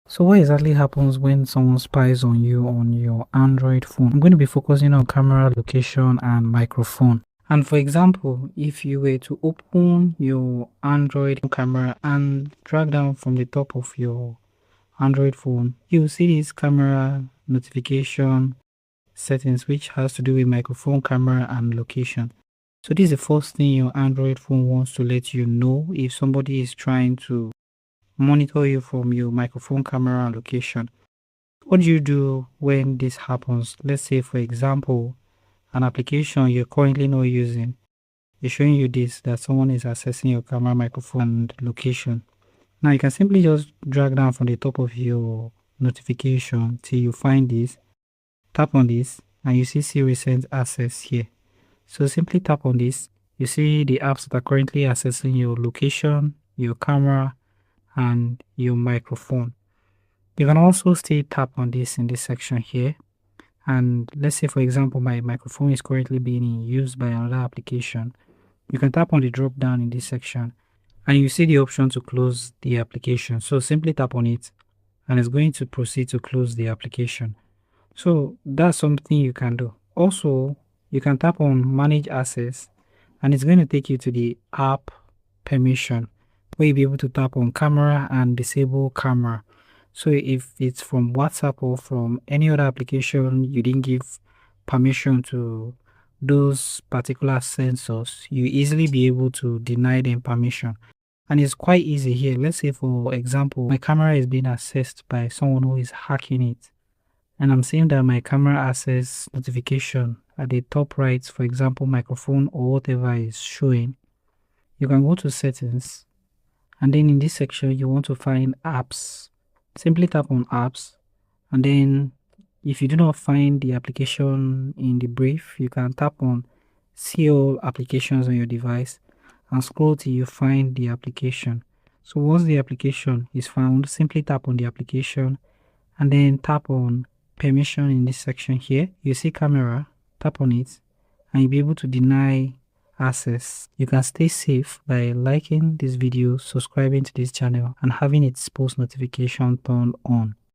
So what exactly happens when someone spies on you on your Android phone? I'm going to be focusing on camera, location, and microphone. And for example, if you were to open your Android camera and drag down from the top of your Android phone, you'll see this camera notification settings, which has to do with microphone, camera, and location. So this is the first thing your Android phone wants to let you know if somebody is trying to monitor you from your microphone, camera, and location. What do you do when this happens? Let's say, for example, an application you're currently not using is showing you this, that someone is accessing your camera, microphone, and location. Now you can simply just drag down from the top of your notification till you find this, tap on this, and you see recent access here. So simply tap on this, you see the apps that are currently accessing your location, your camera, and your microphone. You can also still tap on this in this section here. And let's say, for example, my microphone is currently being used by another application. You can tap on the drop down in this section and you see the option to close the application. So simply tap on it and it's going to proceed to close the application. So that's something you can do. Also, you can tap on manage access and it's going to take you to the app permission where you'll be able to tap on camera and disable camera. So if it's from WhatsApp or from any other application you didn't give permission to those particular sensors, you easily be able to deny them permission. And it's quite easy here. Let's say, for example, my camera is being accessed by someone who is hacking it. And I'm seeing that my camera access notification at the top right, for example, microphone or whatever is showing. You can go to settings and then in this section you want to find apps. Simply tap on apps and then if you do not find the application in the brief, you can tap on see all applications on your device and scroll till you find the application. So once the application is found, simply tap on the application and then tap on permission in this section here. You see camera, tap on it and you'll be able to deny access. You can stay safe by liking this video, subscribing to this channel and having its post notification turned on.